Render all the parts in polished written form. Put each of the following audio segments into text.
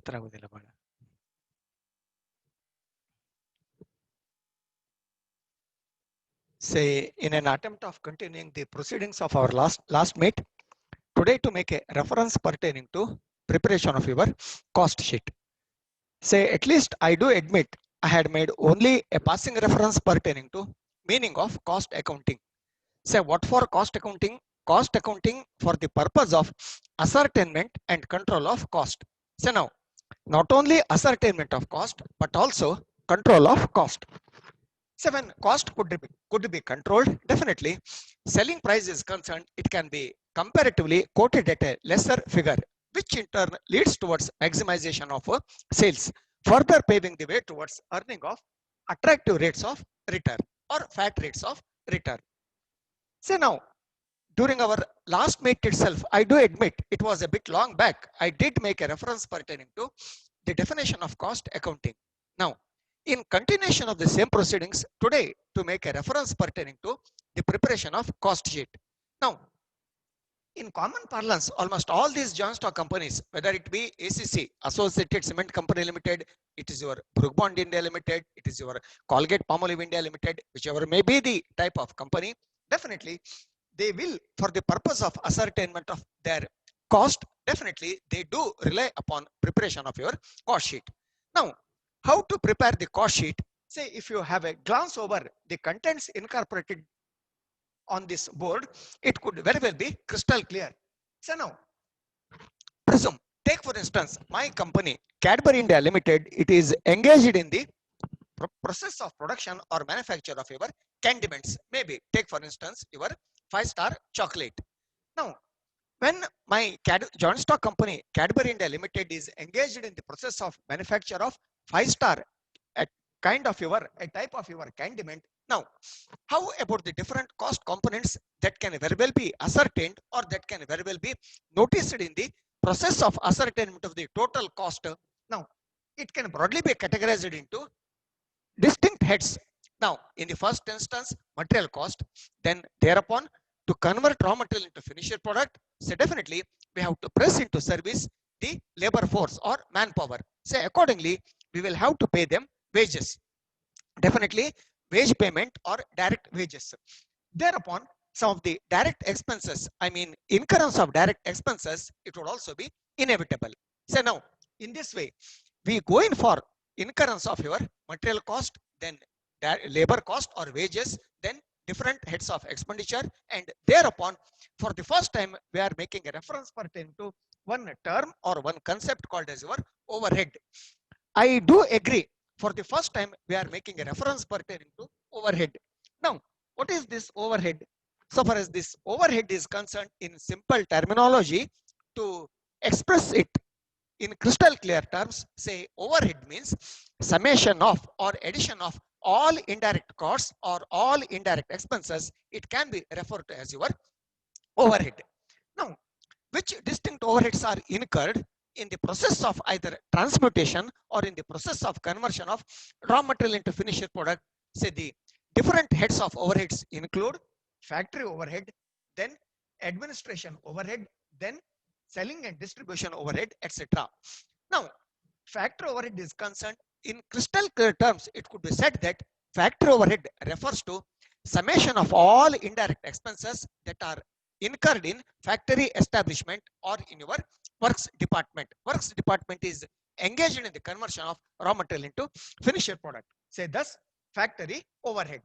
ಹತ್ರ ಆಗೋದಿಲ್ಲ ಬಹಳ. Say, in an attempt of continuing the proceedings of our last meet, today to make a reference pertaining to preparation of your cost sheet. Say, at least I do admit I had made only a passing reference pertaining to meaning of cost accounting. Say, what for cost accounting? Cost accounting for the purpose of ascertainment and control of cost. So now, not only ascertainment of cost, but also control of cost. So when cost could be controlled, definitely selling price is concerned, it can be comparatively quoted at a lesser figure, which in turn leads towards maximization of sales, further paving the way towards earning of attractive rates of return or fat rates of return. So now, during our last meet itself, I do admit it was a bit long back. I did make a reference pertaining to the definition of cost accounting. Now, in continuation of the same proceedings, today to make a reference pertaining to the preparation of cost sheet. Now, in common parlance, almost all these joint stock companies, whether it be ACC, Associated Cement Company Limited, it is your Brook Bond India Limited, it is your Colgate Palmolive India Limited, whichever may be the type of company, definitely they will, for the purpose of ascertainment of their cost, definitely they do rely upon preparation of your cost sheet. Now, how to prepare the cost sheet? Say, if you have a glance over the contents incorporated on this board, it could very well be crystal clear. So now, presume, take for instance, my company, Cadbury India Limited, it is engaged in the process of production or manufacture of your condiments. Maybe take for instance your 5-star chocolate. Now, when my joint stock company Cadbury India Limited is engaged in the process of manufacture of 5-star a kind of your a type of your condiment. Now, how about the different cost components that can very well be ascertained or that can very well be noticed in the process of ascertainment of the total cost? Now, it can broadly be categorized into distinct heads. Now, in the first instance, material cost, then thereupon to convert raw material into finished product, so definitely we have to press into service the labor force or manpower. So accordingly, we will have to pay them wages. Definitely wage payment or direct wages. Thereupon, some of the direct expenses, I mean incurrence of direct expenses, it would also be inevitable. So now, in this way, we go in for incurrence of your material cost, then labor cost or wages, then different heads of expenditure, and thereupon, for the first time, we are making a reference pertaining to one term or one concept called as your overhead. I do agree. For the first time, we are making a reference pertaining to overhead. Now, what is this overhead? So far as this overhead is concerned, in simple terminology, to express it in crystal clear terms, say overhead means summation of or addition of all indirect costs or all indirect expenses. It can be referred to as your overhead. Now, which distinct overheads are incurred in the process of either transmutation or in the process of conversion of raw material into finished product? Say the different heads of overheads include factory overhead, then administration overhead, then selling and distribution overhead, etc. Now, factory overhead is concerned, in crystal clear terms, it could be said that factory overhead refers to summation of all indirect expenses that are incurred in factory establishment or in your works department. Works department is engaged in the conversion of raw material into finished product. Say thus factory overhead.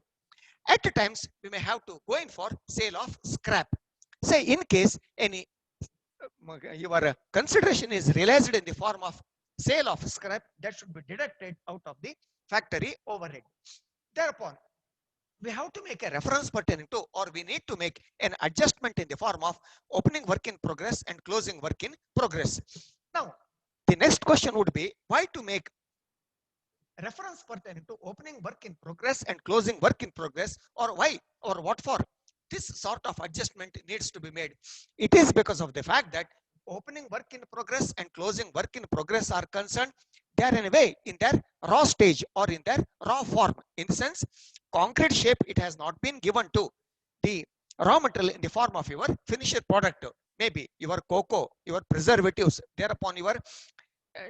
At times, we may have to go in for sale of scrap. Say in case any your consideration is realized in the form of sale of scrap, that should be deducted out of the factory overhead. Thereupon, we have to make a reference pertaining to, or we need to make an adjustment in the form of opening work in progress and closing work in progress. Now, the next question would be, why to make reference pertaining to opening work in progress and closing work in progress, or why or what for this sort of adjustment needs to be made? It is because of the fact that opening work in progress and closing work in progress are concerned, they are in a way in their raw stage or in their raw form. In the sense, concrete shape, it has not been given to the raw material in the form of your finished product. Maybe your cocoa, your preservatives, thereupon your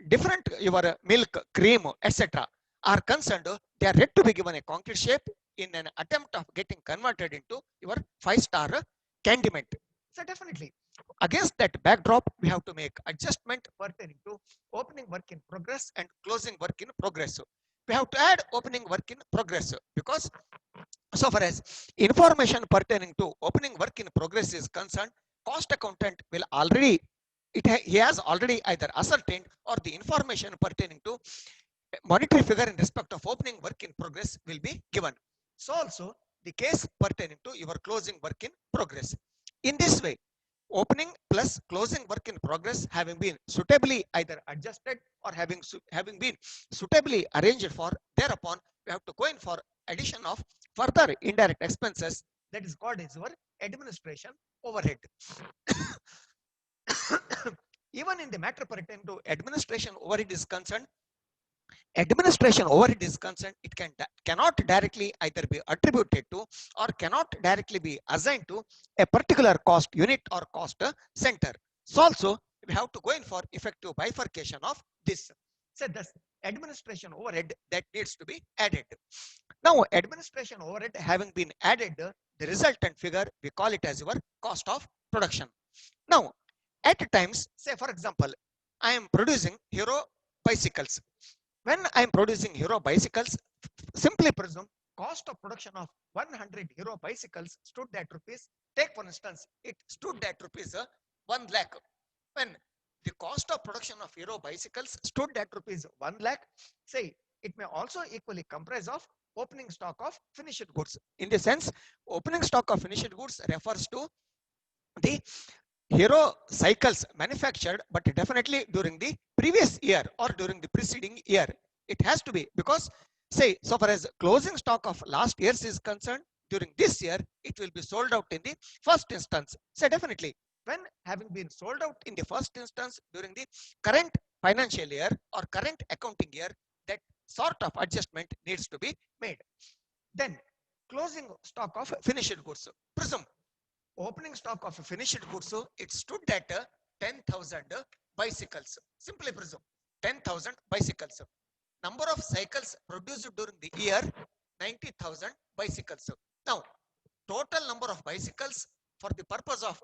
different your milk, cream, etc. are concerned, they are ready to be given a concrete shape in an attempt of getting converted into your 5-star candiment. So definitely, against that backdrop, we have to make adjustment pertaining to opening work in progress and closing work in progress. We have to add opening work in progress because so far as information pertaining to opening work in progress is concerned, cost accountant will already he has already either ascertained or the information pertaining to monetary figure in respect of opening work in progress will be given. So also the case pertaining to your closing work in progress. In this way, opening plus closing work in progress having been suitably either adjusted or having been suitably arranged for, thereupon we have to go in for addition of further indirect expenses, that is called as your administration overhead. Even in the matter pertaining to administration overhead is concerned, it cannot directly either be attributed to or cannot directly be assigned to a particular cost unit or cost center. So also we have to go in for effective bifurcation of this. So thus administration overhead that needs to be added. Now administration overhead having been added, the resultant figure we call it as your cost of production. Now at times, say for example, I am producing Hero bicycles. When I am producing Hero bicycles, simply presume cost of production of 100 Hero bicycles stood at rupees. Take for instance, it stood at rupees 1 lakh. When the cost of production of Hero bicycles stood at rupees 1 lakh, say it may also equally comprise of opening stock of finished goods. In the sense, opening stock of finished goods refers to the Hero cycles manufactured, but definitely during the previous year or during the preceding year. It has to be because, say, so far as closing stock of last year's is concerned, during this year, it will be sold out in the first instance. So definitely, when having been sold out in the first instance during the current financial year or current accounting year, that sort of adjustment needs to be made. Then, closing stock of finished goods. Presume opening stock of finished goods, so it stood at 10,000 bicycles. Simply presume 10,000 bicycles. Number of cycles produced during the year 90,000 bicycles. Now, total number of bicycles for the purpose of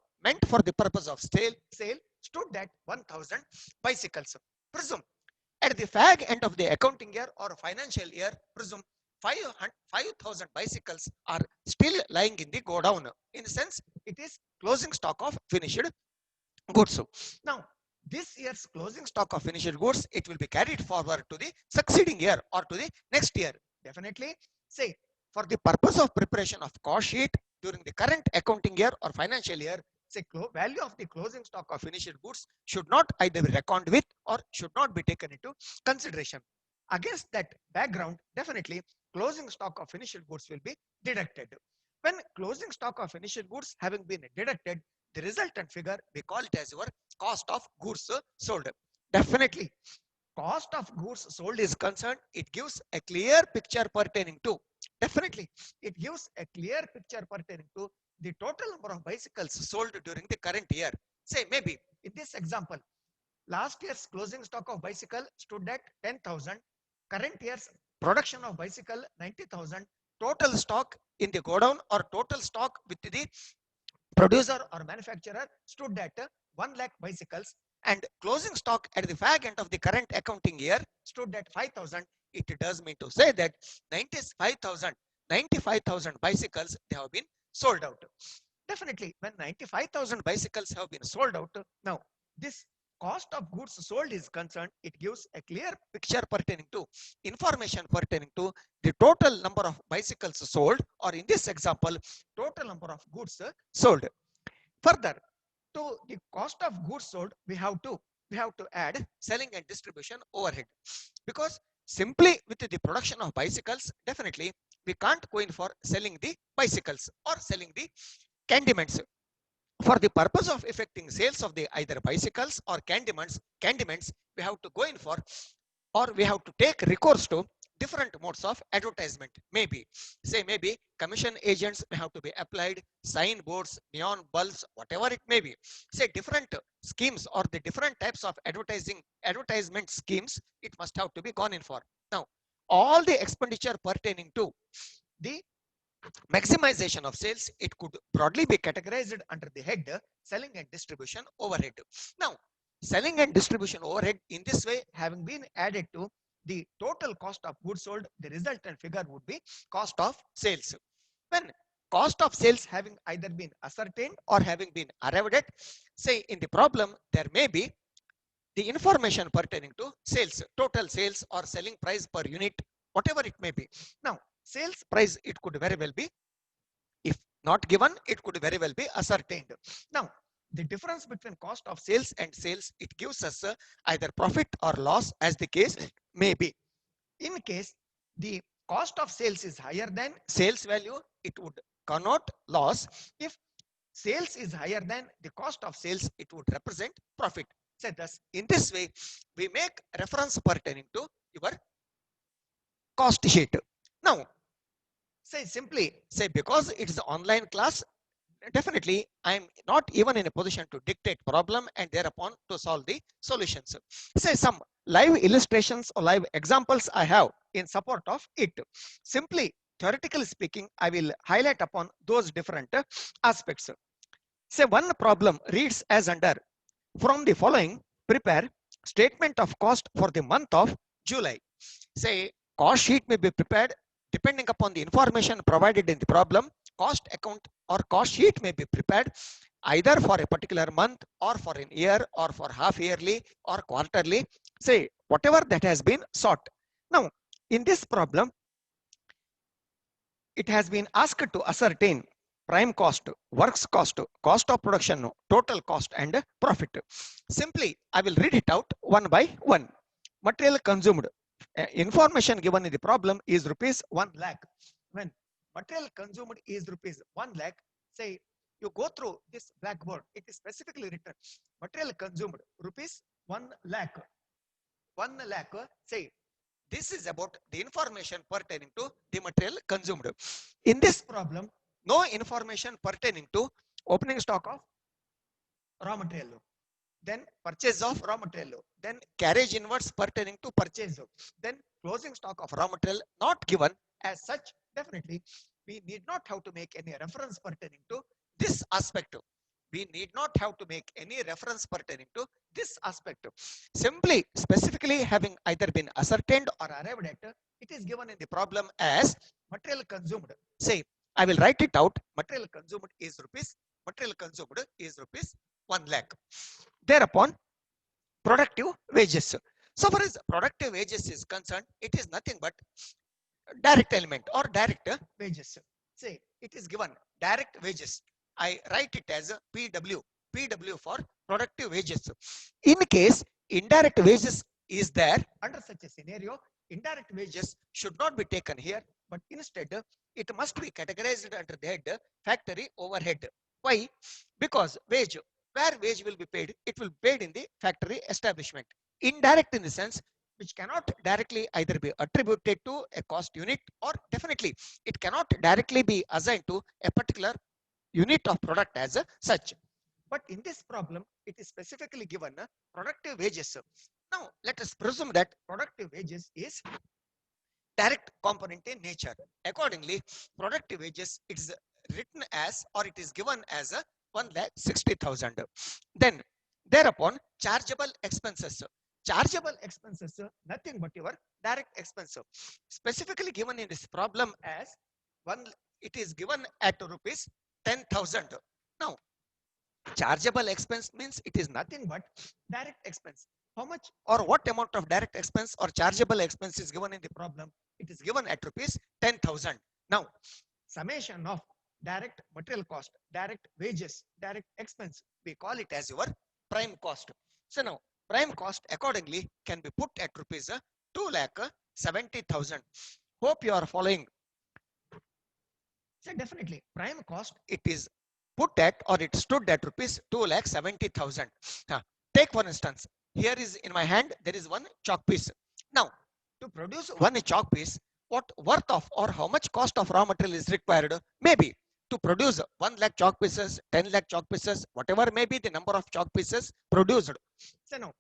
sale stood at 1,000 bicycles. Presume at the fag end of the accounting year or financial year, presume 5,000 bicycles are still lying in the godown. In a sense, it is closing stock of finished goods. Now, this year's closing stock of finished goods, it will be carried forward to the succeeding year or to the next year. Definitely, say, for the purpose of preparation of cost sheet during the current accounting year or financial year, say, value of the closing stock of finished goods should not either be reckoned with or should not be taken into consideration. Against that background, definitely, closing stock of finished goods will be deducted. When closing stock of finished goods having been deducted, the resultant figure we call it as your cost of goods sold. Definitely, cost of goods sold is concerned, it gives a clear picture pertaining to, definitely, it gives a clear picture pertaining to the total number of bicycles sold during the current year. Say maybe in this example, last year's closing stock of bicycle stood at 10,000. Current year's production of bicycle 90,000. Total stock in the godown or total stock with the producer or manufacturer stood at 1 lakh bicycles, and closing stock at the fag end of the current accounting year stood at 5,000. It does mean to say that 95,000 bicycles they have been sold out. Definitely, when 95,000 bicycles have been sold out, now this cost of goods sold is concerned, it gives a clear picture pertaining to information pertaining to the total number of bicycles sold, or in this example, total number of goods sold. Further, to the cost of goods sold, we have to add selling and distribution overhead, because simply with the production of bicycles, definitely we can't go in for selling the bicycles or selling the candiments. For the purpose of effecting sales of the either bicycles or candiments, we have to go in for, or we have to take recourse to different modes of advertisement. Maybe, say maybe commission agents may have to be applied, signboards, neon bulbs, whatever it may be. Say different schemes or the different types of advertisement schemes, it must have to be gone in for. Now, all the expenditure pertaining to the maximization of sales, it could broadly be categorized under the head selling and distribution overhead. Now, selling and distribution overhead in this way having been added to the total cost of goods sold, the resultant figure would be cost of sales. When cost of sales having either been ascertained or having been arrived at, say in the problem, there may be the information pertaining to sales, total sales or selling price per unit, whatever it may be. Now, sales price, it could very well be, if not given, it could very well be ascertained. Now, the difference between cost of sales and sales, it gives us either profit or loss as the case may be. In case the cost of sales is higher than sales value, it would connote loss. If sales is higher than the cost of sales, it would represent profit. So thus, in this way, we make reference pertaining to your cost sheet. Now, say simply, say because it is an online class, definitely I am not even in a position to dictate problem and thereupon to solve the solutions. Say some live illustrations or live examples I have in support of it. Simply, theoretically speaking, I will highlight upon those different aspects. Say one problem reads as under, from the following, prepare statement of cost for the month of July. Say cost sheet may be prepared depending upon the information provided in the problem. Cost account or cost sheet may be prepared either for a particular month or for an year or for half yearly or quarterly, say whatever that has been sought. Now, in this problem, it has been asked to ascertain prime cost, works cost, cost of production, total cost and profit. Simply, I will read it out one by one. Material consumed, information given in the problem is rupees 1 lakh. When material consumed is rupees 1 lakh, say you go through this blackboard, it is specifically written material consumed rupees 1 lakh. 1 lakh, say this is about the information pertaining to the material consumed. In this problem, no information pertaining to opening stock of raw material, then purchase of raw material, then carriage inwards pertaining to purchase, then closing stock of raw material not given as such. Definitely, we need not have to make any reference pertaining to this aspect. We need not have to make any reference pertaining to this aspect. Simply, specifically having either been ascertained or arrived at, it is given in the problem as material consumed. Say, I will write it out. Material consumed is rupees 1 lakh. Thereupon, productive wages. So far as productive wages is concerned, it is nothing but direct element or direct wages. Say, it is given direct wages. I write it as a PW. PW for productive wages. In case indirect wages is there, under such a scenario, indirect wages should not be taken here, but instead it must be categorized under the head factory overhead. Why? Because wage, where wage will be paid, it will be paid in the factory establishment. Indirect in the sense which cannot directly either be attributed to a cost unit or definitely it cannot directly be assigned to a particular unit of product as such. But in this problem, it is specifically given productive wages. Now, let us presume that productive wages is direct component in nature. Accordingly, productive wages, it is written as or it is given as a 1,60,000. Then, thereupon, chargeable expenses. Chargeable expenses, nothing but your direct expense. Specifically given in this problem as one, it is given at rupees 10,000. Now, chargeable expense means it is nothing but direct expense. How much or what amount of direct expense or chargeable expense is given in the problem? It is given at rupees 10,000. Now, summation of direct material cost, direct wages, direct expense, we call it as your prime cost. So now, prime cost accordingly can be put at rupees 2,70,000. Hope you are following. So definitely, prime cost, it is put at or it stood at rupees 2,70,000. Take for instance, here is in my hand, there is one chalk piece. Now, to produce one chalk piece, what worth of or how much cost of raw material is required? Maybe to produce 1 lakh chalk pieces, 10 lakh chalk pieces, whatever may be the number of chalk pieces produced. So now,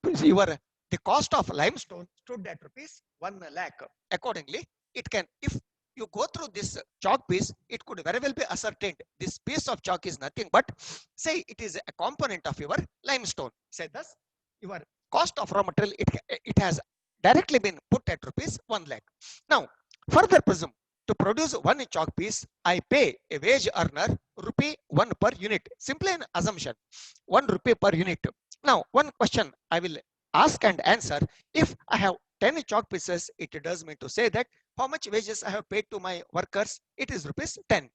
the cost of limestone stood at rupees 1 lakh. Accordingly, it can, if you go through this chalk piece, it could very well be ascertained this piece of chalk is nothing but, say, it is a component of your limestone. Say thus, your cost of raw material, it has directly been put at rupees 1 lakh. Now, further presume to produce one chalk piece, I pay a wage earner rupee 1 per unit. Simply an assumption, 1 rupee per unit. Now, one question I will ask and answer: if I have 10 chalk pieces, it does mean to say that how much wages I have paid to my workers? It is rupees 10.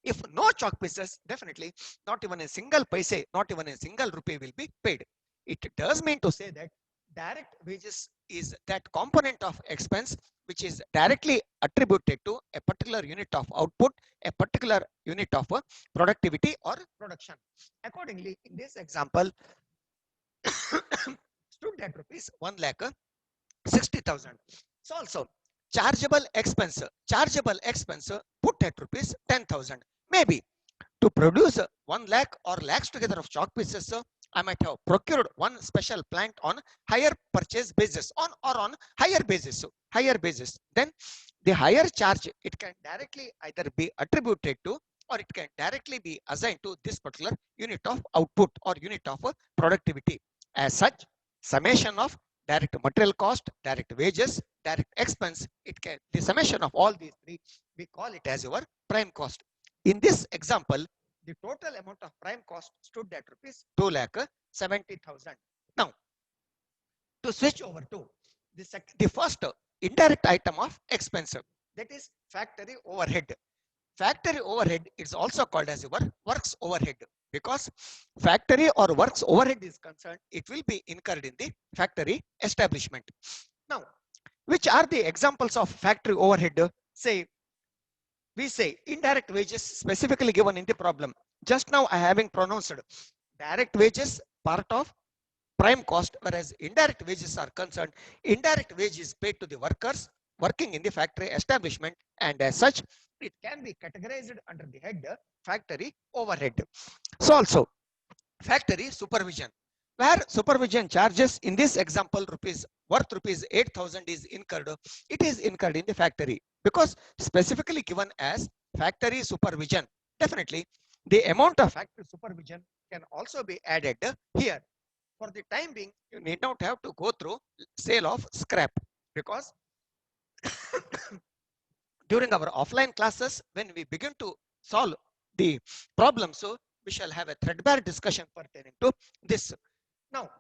If no chalk pieces, definitely not even a single paise, not even a single rupee will be paid. It does mean to say that direct wages is that component of expense which is directly attributed to a particular unit of output, a particular unit of productivity or production. Accordingly, in this example, stood at rupees 1 lakh 60,000. So also chargeable expense put at rupees 10,000. Maybe to produce 1 lakh or lakhs together of chalk pieces, I might have procured one special plant on higher purchase basis on higher basis. Then the higher charge, it can directly either be attributed to or it can directly be assigned to this particular unit of output or unit of productivity. As such, summation of direct material cost, direct wages, direct expense, the summation of all these three, we call it as your prime cost. In this example, the total amount of prime cost stood at rupees 2 lakh 70,000. Now, to switch over to the first indirect item of expense, that is factory overhead. Factory overhead is also called as your works overhead, because factory or works overhead is concerned, it will be incurred in the factory establishment. Now, which are the examples of factory overhead? We say indirect wages specifically given in the problem. Just now I having pronounced direct wages part of prime cost, whereas indirect wages are concerned, indirect wage is paid to the workers working in the factory establishment, and as such, it can be categorized under the head factory overhead. So also factory supervision, where supervision charges in this example worth rupees 8,000 is incurred. It is incurred in the factory because specifically given as factory supervision. Definitely, the amount of factory supervision can also be added here. For the time being, you need not have to go through sale of scrap, because during our offline classes, when we begin to solve the problem, so we shall have a threadbare discussion pertaining to this. Now,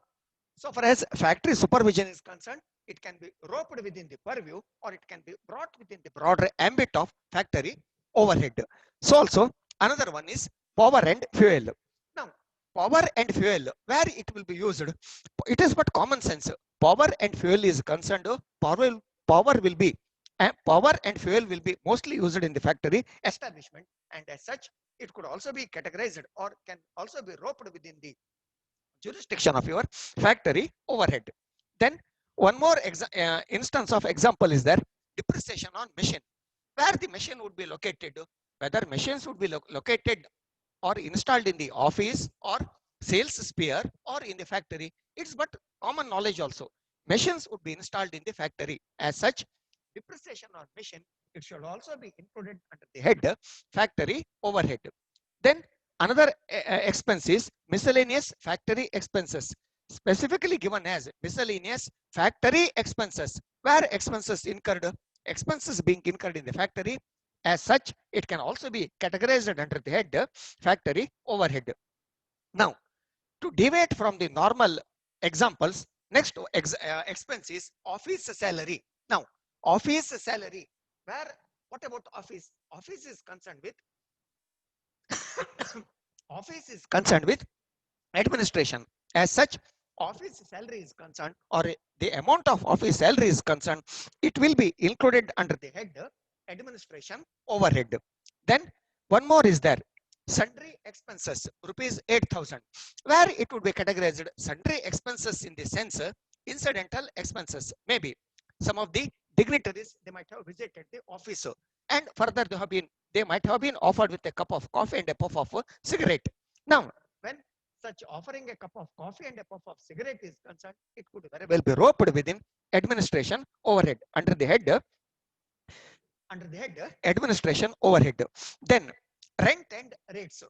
so far as factory supervision is concerned, it can be roped within the purview or it can be brought within the broader ambit of factory overhead. So also another one is power and fuel. Now, power and fuel, where it will be used, it is but common sense. Power and fuel is concerned, power and fuel will be mostly used in the factory establishment, and as such, it could also be categorized or can also be roped within the jurisdiction of your factory overhead. Then one more instance of example is there depreciation on machine, where the machine would be located, whether machines would be located or installed in the office or sales sphere or in the factory. It's but common knowledge also. Machines would be installed in the factory. As such, depreciation on machine, it should also be included under the head factory overhead. Then another expense is miscellaneous factory expenses, specifically given as miscellaneous factory expenses, where expenses being incurred in the factory. As such, it can also be categorized under the head factory overhead. Now, to deviate from the normal examples, next expense is office salary. Now, office salary, where what about office? Office is concerned with office is concerned with administration. As such, office salary is concerned, or the amount of office salary is concerned, it will be included under the head administration overhead. Then one more is there, sundry expenses, rupees 8,000, where it would be categorized sundry expenses in the sense incidental expenses. Maybe some of the dignitaries, they might have visited the office, and further they might have been offered with a cup of coffee and a puff of cigarette. Now, when such offering a cup of coffee and a puff of cigarette is concerned, it could very well be roped within administration overhead under the head administration overhead. Then rent and rates.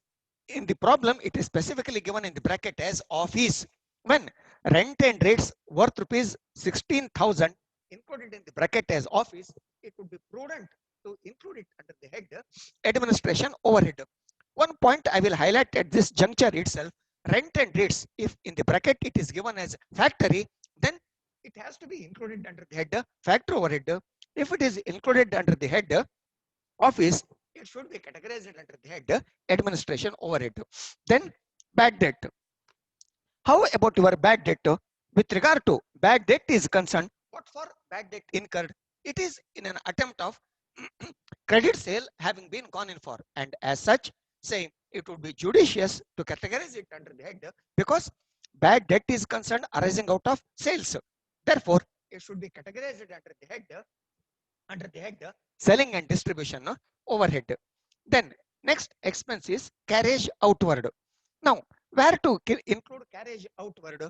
In the problem, it is specifically given in the bracket as office. When rent and rates worth rupees 16,000 included in the bracket as office, it would be prudent to include it under the head administration overhead. One point I will highlight at this juncture itself: rent and rates, if in the bracket it is given as factory, then it has to be included under the head factory overhead. If it is included under the head office, it should be categorized under the head administration overhead. Then bad debt. How about your bad debt? With regard to bad debt is concerned, what for bad debt incurred? It is in an attempt of credit sale having been gone in for, and as such, say it would be judicious to categorize it under the head because bad debt is concerned arising out of sales. Therefore, it should be categorized under the head selling and distribution overhead. Then next expense is carriage outward. Now, where to include carriage outward?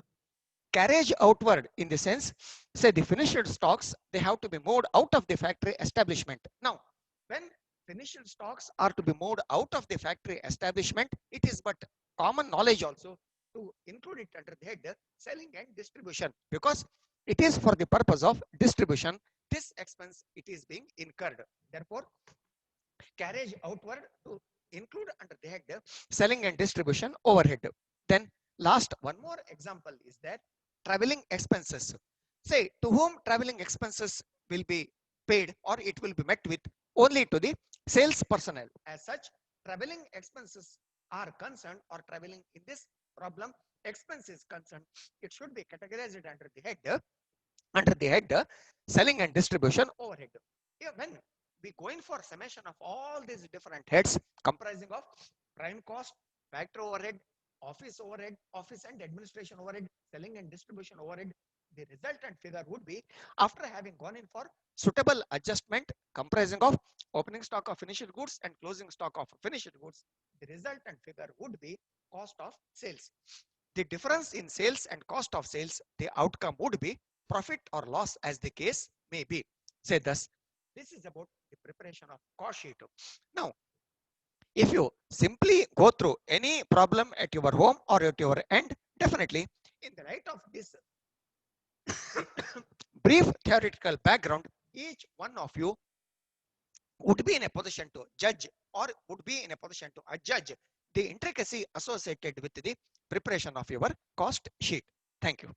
Carriage outward in the sense, say the finished stocks, they have to be moved out of the factory establishment. Now, when finished stocks are to be moved out of the factory establishment, it is but common knowledge also to include it under the head selling and distribution, because it is for the purpose of distribution. This expense, it is being incurred. Therefore, carriage outward to include under the head selling and distribution overhead. Then last one more example is that traveling expenses. Say to whom traveling expenses will be paid, or it will be met with only to the sales personnel. As such, traveling expenses are concerned, or traveling in this problem expenses concerned, it should be categorized under the head selling and distribution overhead. When we go in for summation of all these different heads comprising of prime cost, factory overhead, office and administration overhead, selling and distribution overhead, the resultant figure would be, after having gone in for suitable adjustment comprising of opening stock of finished goods and closing stock of finished goods, the resultant figure would be cost of sales. The difference in sales and cost of sales, the outcome would be profit or loss as the case may be. Say thus, this is about the preparation of cost sheet. Now, if you simply go through any problem at your home or at your end, definitely in the light of this brief theoretical background, each one of you would be in a position to judge, or would be in a position to adjudge the intricacy associated with the preparation of your cost sheet. Thank you.